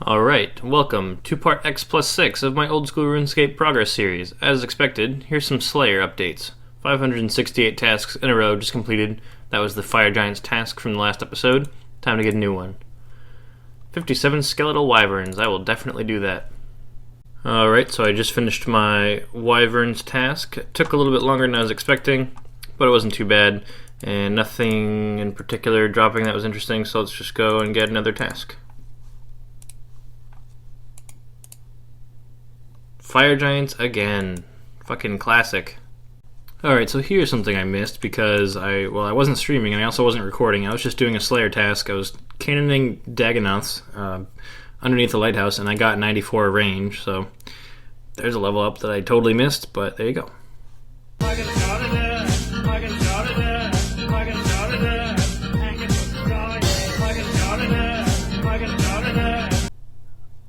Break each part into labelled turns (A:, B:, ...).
A: Alright, welcome, two-part x+6 of my old school RuneScape progress series. As expected, here's some Slayer updates. 568 tasks in a row just completed. That was the Fire Giant's task from the last episode. Time to get a new one. 57 skeletal wyverns, I will definitely do that. Alright, so I just finished my wyverns task. It took a little bit longer than I was expecting, but it wasn't too bad. And nothing in particular dropping that was interesting, so let's just go and get another task. Fire Giants again. Fucking classic. Alright, so here's something I missed because I wasn't streaming and I also wasn't recording. I was just doing a Slayer task. I was cannoning Dagonoths underneath the lighthouse and I got 94 range, so there's a level up that I totally missed, but there you go.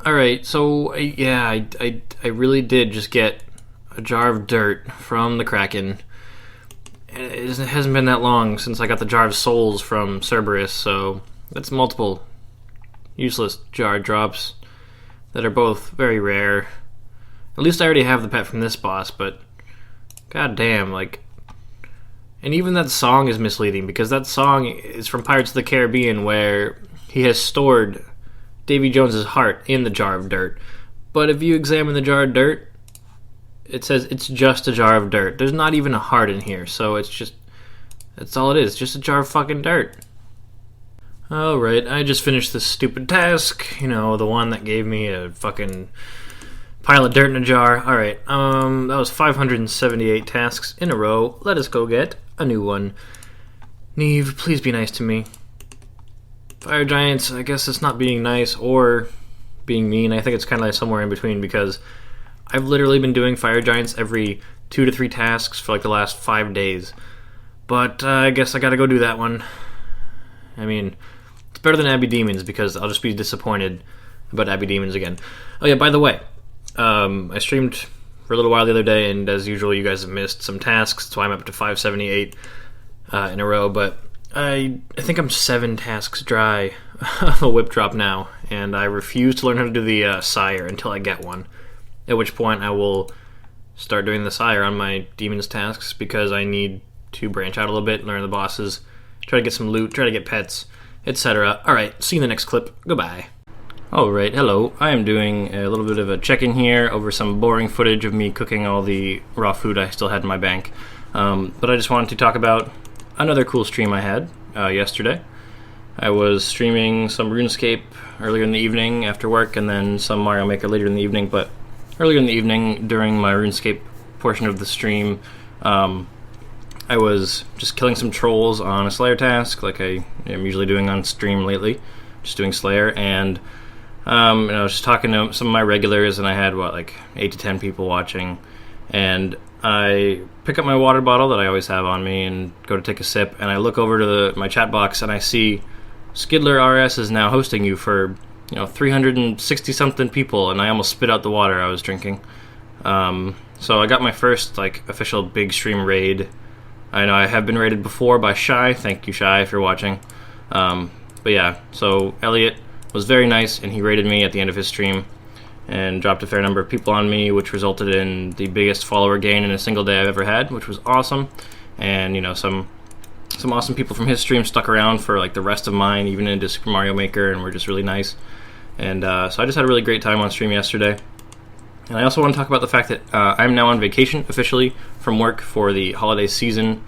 A: Alright, so yeah, I really did just get a jar of dirt from the Kraken. It hasn't been that long since I got the jar of souls from Cerberus, so that's multiple useless jar drops that are both very rare. At least I already have the pet from this boss, but goddamn, like... And even that song is misleading, because that song is from Pirates of the Caribbean, where he has stored Davy Jones's heart in the jar of dirt. But if you examine the jar of dirt, it says it's just a jar of dirt. There's not even a heart in here, so that's all it is, just a jar of fucking dirt. Alright, I just finished this stupid task, you know, the one that gave me a fucking pile of dirt in a jar. Alright, that was 578 tasks in a row. Let us go get a new one. Neve, please be nice to me. Fire Giants, I guess it's not being nice or being mean. I think it's kind of like somewhere in between, because I've literally been doing Fire Giants every 2 to 3 tasks for like the last 5 days. But I guess I gotta go do that one. I mean, it's better than Abbey Demons, because I'll just be disappointed about Abbey Demons again. Oh yeah, by the way, I streamed for a little while the other day, and as usual you guys have missed some tasks, so I'm up to 578 in a row, but I think I'm 7 tasks dry of a whip drop now, and I refuse to learn how to do the Sire until I get one. At which point I will start doing the Sire on my Demons tasks, because I need to branch out a little bit, learn the bosses, try to get some loot, try to get pets, etc. Alright, see you in the next clip. Goodbye. Alright, hello. I am doing a little bit of a check-in here over some boring footage of me cooking all the raw food I still had in my bank. But I just wanted to talk about another cool stream I had yesterday. I was streaming some RuneScape earlier in the evening after work, and then some Mario Maker later in the evening, but earlier in the evening during my RuneScape portion of the stream, I was just killing some trolls on a Slayer task, like I am usually doing on stream lately, just doing Slayer, and I was just talking to some of my regulars, and I had, 8 to 10 people watching, and I pick up my water bottle that I always have on me and go to take a sip, and I look over to my chat box and I see Skidler RS is now hosting you for 360 something people, and I almost spit out the water I was drinking. So I got my first official big stream raid. I know I have been raided before by Shy. Thank you, Shy, if you're watching. But yeah, so Elliot was very nice, and he raided me at the end of his stream and dropped a fair number of people on me, which resulted in the biggest follower gain in a single day I've ever had, which was awesome. And some awesome people from his stream stuck around for the rest of mine, even into Super Mario Maker, and were just really nice. And so I just had a really great time on stream yesterday. And I also want to talk about the fact that I'm now on vacation officially from work for the holiday season.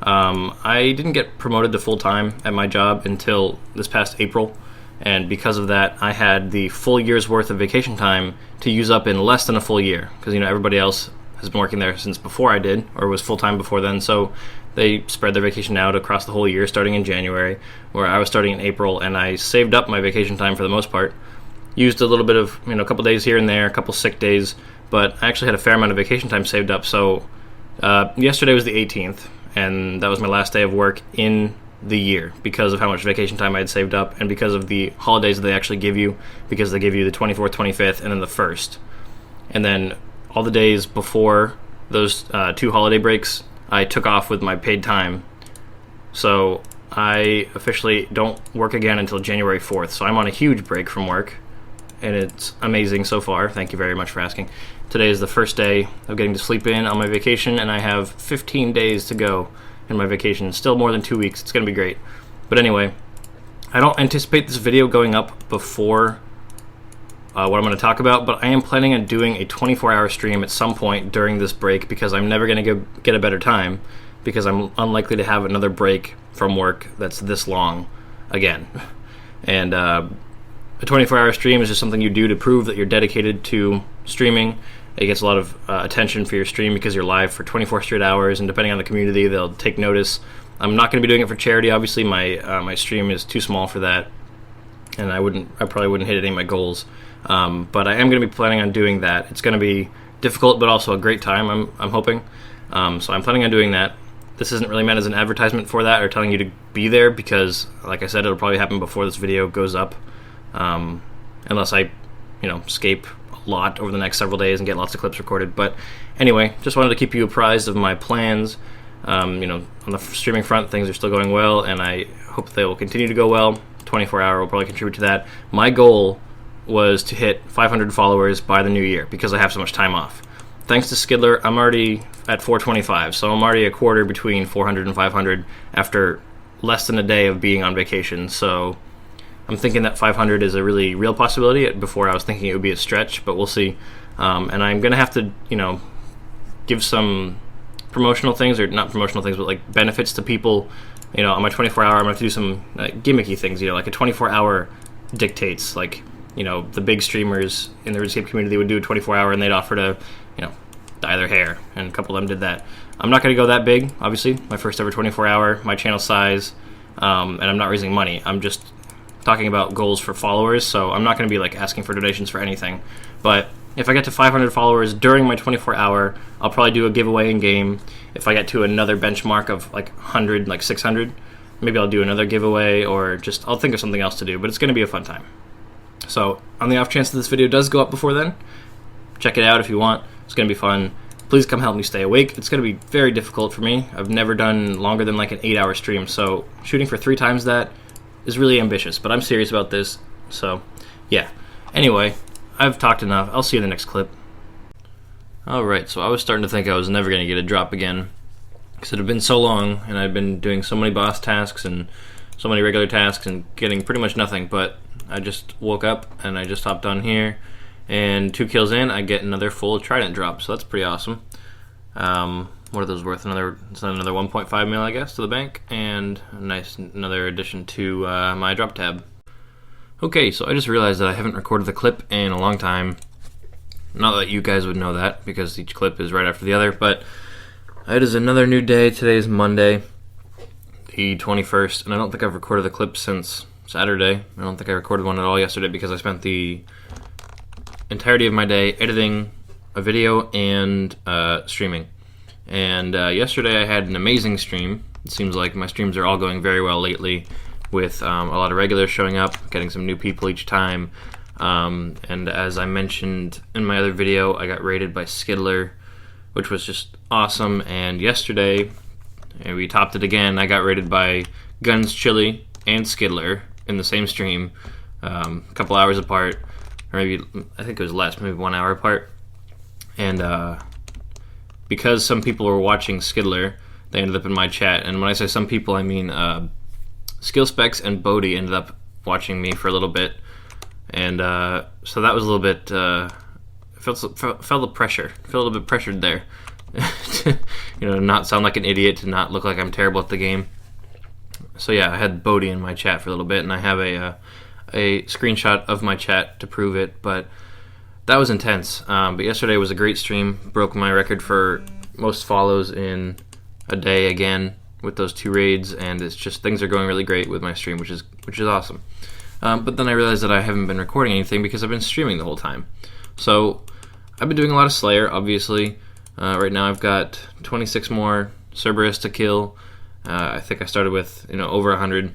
A: I didn't get promoted to full-time at my job until this past April. And because of that, I had the full year's worth of vacation time to use up in less than a full year. Because, everybody else has been working there since before I did, or was full-time before then. So they spread their vacation out across the whole year, starting in January, where I was starting in April. And I saved up my vacation time for the most part. Used a little bit of, a couple days here and there, a couple sick days. But I actually had a fair amount of vacation time saved up. So yesterday was the 18th, and that was my last day of work in the year, because of how much vacation time I had saved up, and because of the holidays that they actually give you, because they give you the 24th, 25th, and then the 1st. And then all the days before those 2 holiday breaks, I took off with my paid time. So I officially don't work again until January 4th. So I'm on a huge break from work, and it's amazing so far. Thank you very much for asking. Today is the first day of getting to sleep in on my vacation, and I have 15 days to go in my vacation. Still more than 2 weeks. It's going to be great. But anyway, I don't anticipate this video going up before what I'm going to talk about, but I am planning on doing a 24-hour stream at some point during this break, because I'm never going to get a better time, because I'm unlikely to have another break from work that's this long again. And a 24-hour stream is just something you do to prove that you're dedicated to streaming. It gets a lot of attention for your stream because you're live for 24 straight hours, and depending on the community, they'll take notice. I'm not going to be doing it for charity, obviously. My stream is too small for that, and I probably wouldn't hit any of my goals. But I am going to be planning on doing that. It's going to be difficult, but also a great time, I'm hoping. So I'm planning on doing that. This isn't really meant as an advertisement for that or telling you to be there, because, like I said, it'll probably happen before this video goes up, unless I, scape a lot over the next several days and get lots of clips recorded. But anyway, just wanted to keep you apprised of my plans. On the streaming front, things are still going well, and I hope they will continue to go well. 24-hour will probably contribute to that. My goal was to hit 500 followers by the new year, because I have so much time off. Thanks to Skidler, I'm already at 425, so I'm already a quarter between 400 and 500 after less than a day of being on vacation. So I'm thinking that 500 is a really real possibility. Before, I was thinking it would be a stretch, but we'll see. And I'm going to have to, give some promotional things, or not promotional things, but like benefits to people. On my 24-hour, I'm going to have to do some gimmicky things, like a 24-hour dictates, like, the big streamers in the RuneScape community would do a 24-hour, and they'd offer to, dye their hair, and a couple of them did that. I'm not going to go that big, obviously. My first ever 24-hour, my channel size, and I'm not raising money. I'm just talking about goals for followers, so I'm not going to be like asking for donations for anything. But if I get to 500 followers during my 24-hour, I'll probably do a giveaway in game. If I get to another benchmark of like 100, like 600, maybe I'll do another giveaway, or just I'll think of something else to do. But it's going to be a fun time. So on the off chance that this video does go up before then, check it out if you want. It's going to be fun. Please come help me stay awake. It's going to be very difficult for me. I've never done longer than like an 8-hour stream, so shooting for 3 times that is really ambitious, but I'm serious about this. So yeah. Anyway, I've talked enough. I'll see you in the next clip. Alright, so I was starting to think I was never going to get a drop again, because it had been so long, and I'd been doing so many boss tasks and so many regular tasks and getting pretty much nothing. But I just woke up and I just hopped on here, and 2 kills in, I get another full trident drop, so that's pretty awesome. What are those worth? Another 1.5 mil, I guess, to the bank, and another addition to my drop tab. Okay, so I just realized that I haven't recorded the clip in a long time. Not that you guys would know that, because each clip is right after the other, but it is another new day. Today is Monday, the 21st, and I don't think I've recorded the clip since Saturday. I don't think I recorded one at all yesterday, because I spent the entirety of my day editing a video and streaming. And yesterday I had an amazing stream. It seems like my streams are all going very well lately, with a lot of regulars showing up, getting some new people each time. And as I mentioned in my other video, I got rated by Skidler, which was just awesome. And yesterday, we topped it again. I got rated by Guns Chili and Skidler in the same stream, a couple hours apart, or maybe, I think it was less, maybe 1 hour apart. And because some people were watching Skidler, they ended up in my chat. And when I say some people, I mean SkillSpecs and Bodhi ended up watching me for a little bit. And so that was a little bit, felt the pressure, felt a little bit pressured there. To, not sound like an idiot, to not look like I'm terrible at the game. So yeah, I had Bodhi in my chat for a little bit, and I have a screenshot of my chat to prove it, but that was intense. But yesterday was a great stream, broke my record for most follows in a day again with those 2 raids, and it's just, things are going really great with my stream, which is awesome. But then I realized that I haven't been recording anything because I've been streaming the whole time. So I've been doing a lot of Slayer, obviously. Right now I've got 26 more Cerberus to kill. I think I started with over 100,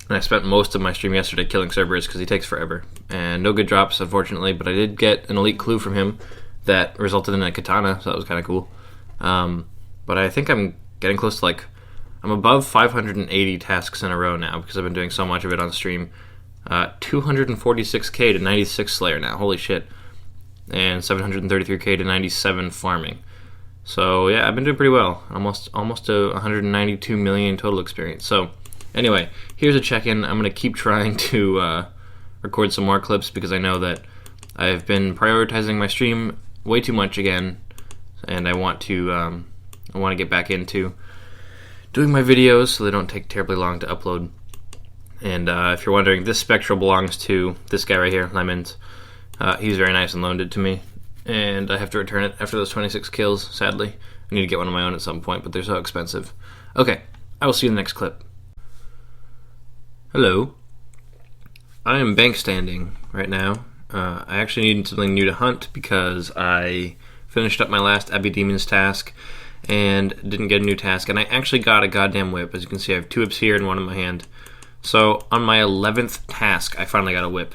A: and I spent most of my stream yesterday killing Cerberus because he takes forever. And no good drops, unfortunately, but I did get an elite clue from him that resulted in a katana, so that was kind of cool. But I think I'm getting close to I'm above 580 tasks in a row now because I've been doing so much of it on stream. 246k to 96 Slayer now. Holy shit. And 733k to 97 farming. So yeah, I've been doing pretty well. Almost to 192 million total experience. So anyway, here's a check-in. I'm going to keep trying to record some more clips because I know that I've been prioritizing my stream way too much again, and I want to get back into doing my videos so they don't take terribly long to upload. And if you're wondering, this spectral belongs to this guy right here, Lemons. He's very nice and loaned it to me, and I have to return it after those 26 kills, sadly. I need to get one of my own at some point, but they're so expensive. Okay, I will see you in the next clip. Hello. I am bank standing right now. I actually need something new to hunt because I finished up my last Abbey Demons task and didn't get a new task, and I actually got a goddamn whip. As you can see, I have 2 whips here and one in my hand. So on my 11th task, I finally got a whip.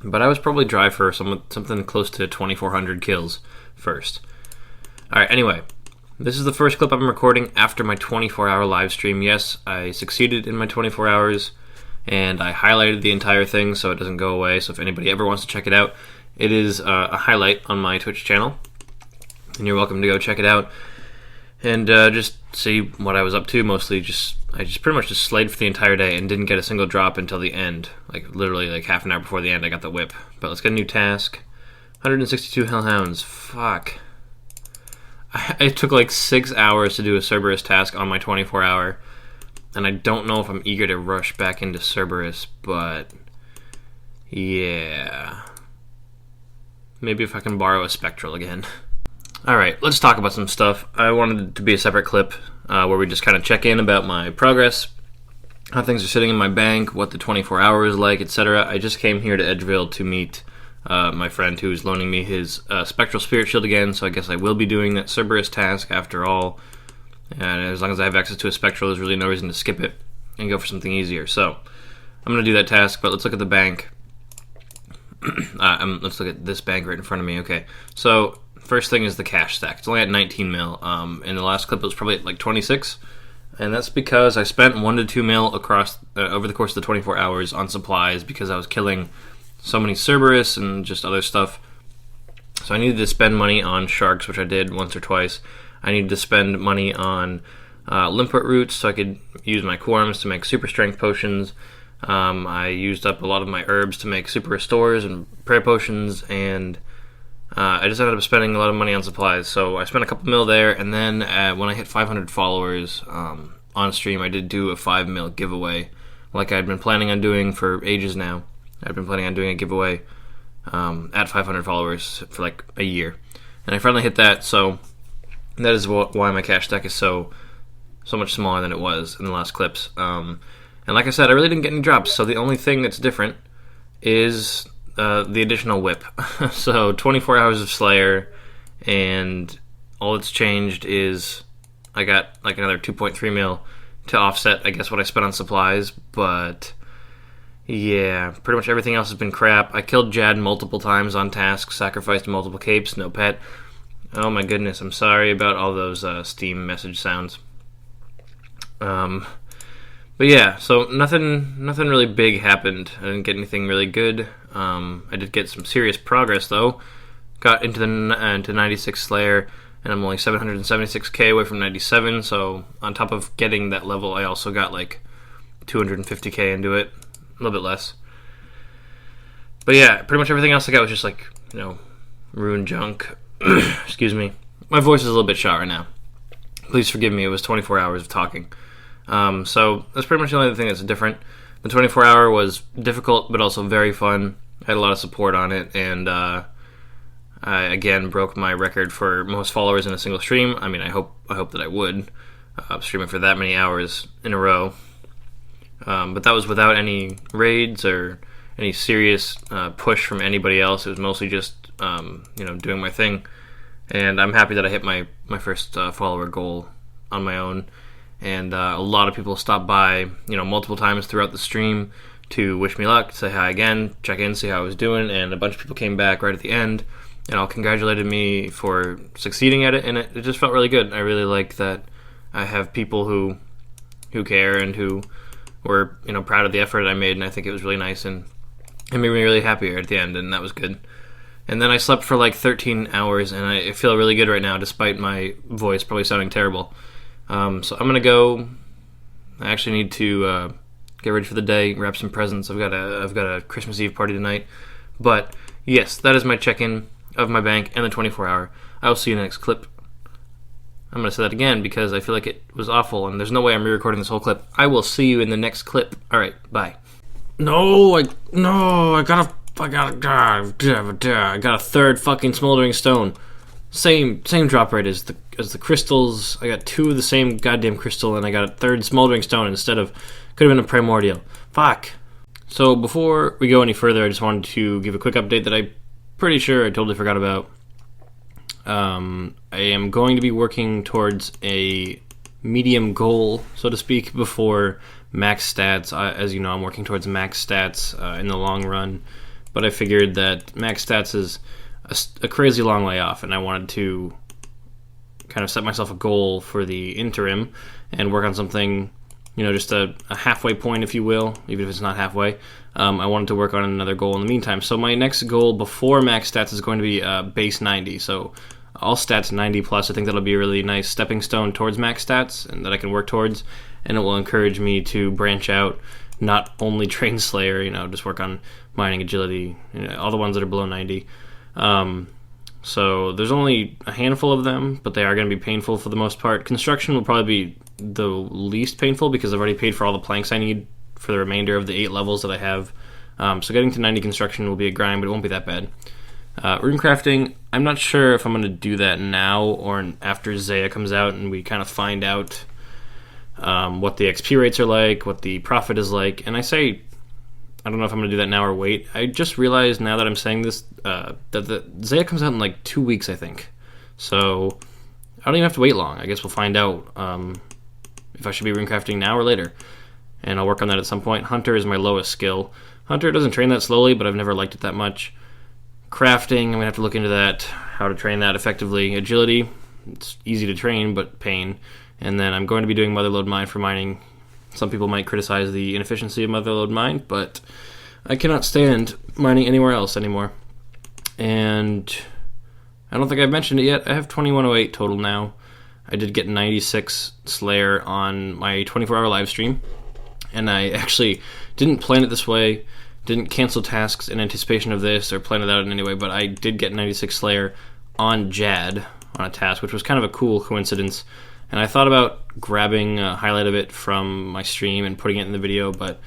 A: But I was probably dry for something close to 2,400 kills first. Alright, anyway, this is the first clip I'm recording after my 24-hour live stream. Yes, I succeeded in my 24 hours, and I highlighted the entire thing so it doesn't go away. So if anybody ever wants to check it out, it is a highlight on my Twitch channel, and you're welcome to go check it out and just see what I was up to. Mostly I just pretty much just slayed for the entire day and didn't get a single drop until the end. Like literally like half an hour before the end I got the whip. But let's get a new task. 162 hellhounds. Fuck. It took like 6 hours to do a Cerberus task on my 24-hour. And I don't know if I'm eager to rush back into Cerberus, but yeah. Maybe if I can borrow a Spectral again. Alright, let's talk about some stuff. I wanted it to be a separate clip where we just kind of check in about my progress, how things are sitting in my bank, what the 24 hours is like, etc. I just came here to Edgeville to meet my friend who is loaning me his Spectral Spirit Shield again, so I guess I will be doing that Cerberus task after all. And as long as I have access to a Spectral, there's really no reason to skip it and go for something easier. So I'm going to do that task, but let's look at the bank. Let's look at this bank right in front of me. Okay, so first thing is the cash stack. It's only at 19 mil. In the last clip, it was probably at like 26, and that's because I spent 1 to 2 mil across over the course of the 24 hours on supplies because I was killing so many Cerberus and just other stuff. So I needed to spend money on sharks, which I did once or twice. I needed to spend money on limpet roots so I could use my Quorums to make super strength potions. I used up a lot of my herbs to make super restores and prayer potions, and I just ended up spending a lot of money on supplies. So I spent a couple mil there, and then when I hit 500 followers on stream, I did do a 5 mil giveaway, like I'd been planning on doing for ages now. I've been planning on doing a giveaway at 500 followers for like a year, and I finally hit that. So that is why my cash stack is so much smaller than it was in the last clips. And like I said, I really didn't get any drops, so the only thing that's different is the additional whip. So 24 hours of Slayer, and all that's changed is I got like another 2.3 mil to offset, I guess, what I spent on supplies. But yeah, pretty much everything else has been crap. I killed Jad multiple times on tasks, sacrificed multiple capes, no pet. Oh my goodness, I'm sorry about all those Steam message sounds. But yeah, so nothing really big happened. I didn't get anything really good. I did get some serious progress though. Got into 96 Slayer, and I'm only 776k away from 97. So on top of getting that level, I also got like 250k into it, a little bit less. But yeah, pretty much everything else I got was just like, you know, rune junk. Excuse me. My voice is a little bit shot right now. Please forgive me. It was 24 hours of talking. So that's pretty much the only thing that's different. The 24-hour was difficult, but also very fun. I had a lot of support on it, and I again broke my record for most followers in a single stream. I mean, I hope that I would streaming for that many hours in a row. But that was without any raids or any serious push from anybody else. It was mostly just doing my thing, and I'm happy that I hit my first follower goal on my own. And a lot of people stopped by, multiple times throughout the stream to wish me luck, say hi again, check in, see how I was doing, and a bunch of people came back right at the end and all congratulated me for succeeding at it, and it just felt really good. I really like that I have people who care and who were, proud of the effort I made, and I think it was really nice, and it made me really happy at the end, and that was good. And then I slept for like 13 hours, and I feel really good right now, despite my voice probably sounding terrible. So I'm going to go. I actually need to get ready for the day, wrap some presents. I've got a Christmas Eve party tonight. But yes, that is my check-in of my bank and the 24-hour. I will see you in the next clip. I'm going to say that again because I feel like it was awful, and there's no way I'm re-recording this whole clip. I will see you in the next clip. All right, bye. I got a third fucking smoldering stone. Same drop rate as the crystals. I got 2 of the same goddamn crystal, and I got a third smoldering stone instead of, could have been a primordial. Fuck. So before we go any further, I just wanted to give a quick update that I'm pretty sure I totally forgot about. I am going to be working towards a medium goal, so to speak, before max stats. As you know, I'm working towards max stats in the long run, but I figured that max stats is a crazy long way off, and I wanted to kind of set myself a goal for the interim and work on something, just a halfway point, if you will, even if it's not halfway. I wanted to work on another goal in the meantime. So my next goal before max stats is going to be base 90. So all stats 90 plus. I think that'll be a really nice stepping stone towards max stats and that I can work towards. And it will encourage me to branch out, not only train Slayer, just work on mining, agility, all the ones that are below 90. So there's only a handful of them, but they are going to be painful for the most part. Construction will probably be the least painful because I've already paid for all the planks I need for the remainder of the 8 levels that I have. So getting to 90 construction will be a grind, but it won't be that bad. Rune crafting, I'm not sure if I'm going to do that now or after Zaya comes out and we kind of find out what the XP rates are like, what the profit is like. And I don't know if I'm going to do that now or wait. I just realized now that I'm saying this that the Zaya comes out in like 2 weeks, I think. So I don't even have to wait long. I guess we'll find out if I should be rune crafting now or later. And I'll work on that at some point. Hunter is my lowest skill. Hunter doesn't train that slowly, but I've never liked it that much. Crafting, I'm going to have to look into that, how to train that effectively. Agility, it's easy to train, but pain. And then I'm going to be doing Motherlode Mine for mining. Some people might criticize the inefficiency of Motherlode Mine, but I cannot stand mining anywhere else anymore. And I don't think I've mentioned it yet. I have 2108 total now. I did get 96 Slayer on my 24-hour live stream. And I actually didn't plan it this way, didn't cancel tasks in anticipation of this or plan it out in any way, but I did get 96 Slayer on Jad on a task, which was kind of a cool coincidence. And I thought about grabbing a highlight of it from my stream and putting it in the video, but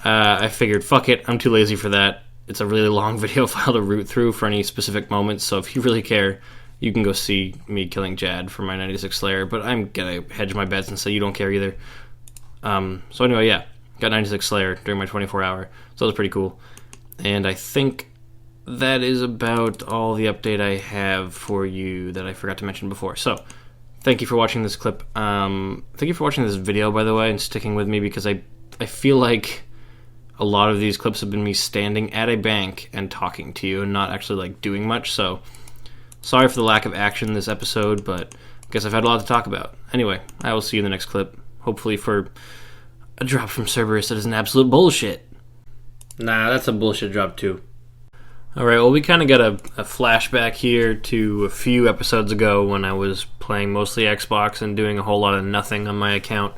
A: I figured, fuck it, I'm too lazy for that. It's a really long video file to root through for any specific moments, so if you really care, you can go see me killing Jad for my 96 Slayer, but I'm going to hedge my bets and say you don't care either. So anyway, yeah, got 96 Slayer during my 24-hour, so that was pretty cool. And I think that is about all the update I have for you that I forgot to mention before. So, thank you for watching this clip. Thank you for watching this video, by the way, and sticking with me, because I feel like a lot of these clips have been me standing at a bank and talking to you and not actually, doing much, so sorry for the lack of action this episode, but I guess I've had a lot to talk about. Anyway, I will see you in the next clip, hopefully for a drop from Cerberus that is an absolute bullshit. Nah, that's a bullshit drop too. Alright, well, we kind of got a flashback here to a few episodes ago when I was playing mostly Xbox and doing a whole lot of nothing on my account,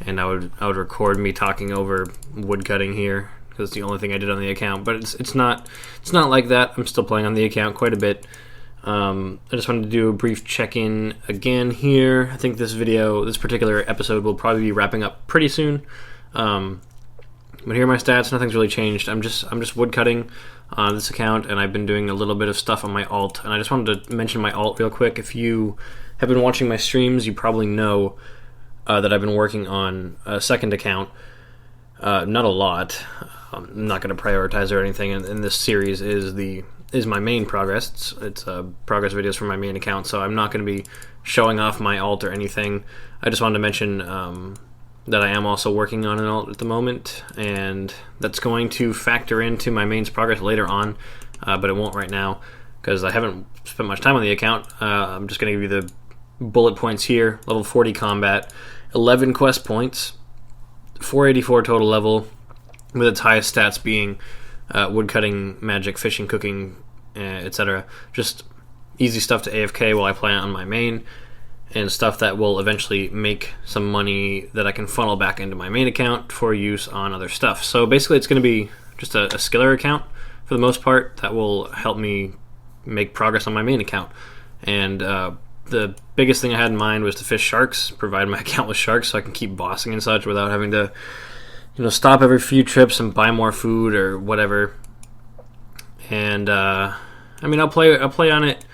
A: and I would record me talking over woodcutting here, because it's the only thing I did on the account, but it's not like that. I'm still playing on the account quite a bit. I just wanted to do a brief check-in again here. I think this particular episode will probably be wrapping up pretty soon. But here are my stats. Nothing's really changed. I'm just woodcutting on this account, and I've been doing a little bit of stuff on my alt. And I just wanted to mention my alt real quick. If you have been watching my streams, you probably know that I've been working on a second account. Not a lot. I'm not going to prioritize or anything. And this series is my main progress. It's progress videos from my main account, so I'm not going to be showing off my alt or anything. I just wanted to mention that I am also working on an alt at the moment, and that's going to factor into my main's progress later on, but it won't right now because I haven't spent much time on the account. I'm just going to give you the bullet points here. Level 40 combat, 11 quest points, 484 total level, with its highest stats being woodcutting, magic, fishing, cooking, etc. Just easy stuff to AFK while I play on my main, and stuff that will eventually make some money that I can funnel back into my main account for use on other stuff. So basically it's going to be just a skiller account for the most part that will help me make progress on my main account. And the biggest thing I had in mind was to fish sharks, provide my account with sharks so I can keep bossing and such without having to, stop every few trips and buy more food or whatever. And I'll play on it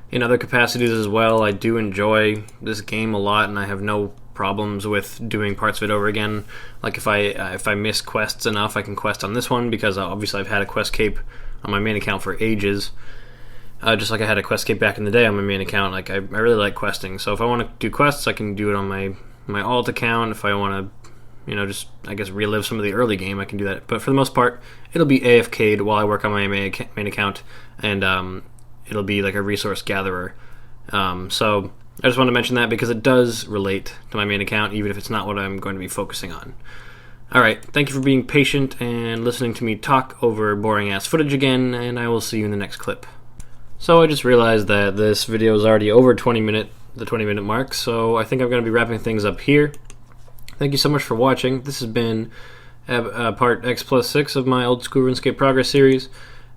A: in other capacities as well. I do enjoy this game a lot, and I have no problems with doing parts of it over again. Like if I miss quests enough, I can quest on this one, because obviously I've had a quest cape on my main account for ages. Just like I had a quest cape back in the day on my main account. Like I really like questing, so if I want to do quests, I can do it on my alt account. If I want to, just I guess relive some of the early game, I can do that. But for the most part, it'll be AFK'd while I work on my main account, and it'll be like a resource gatherer. So I just want to mention that because it does relate to my main account, even if it's not what I'm going to be focusing on. Alright, thank you for being patient and listening to me talk over boring-ass footage again, and I will see you in the next clip. So I just realized that this video is already over the 20-minute mark, so I think I'm going to be wrapping things up here. Thank you so much for watching. This has been part x+6 of my old school RuneScape progress series.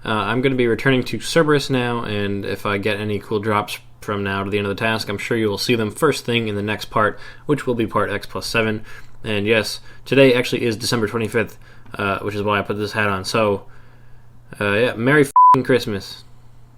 A: I'm going to be returning to Cerberus now, and if I get any cool drops from now to the end of the task, I'm sure you will see them first thing in the next part, which will be part x+7. And yes, today actually is December 25th, which is why I put this hat on. So, yeah, Merry f***ing Christmas.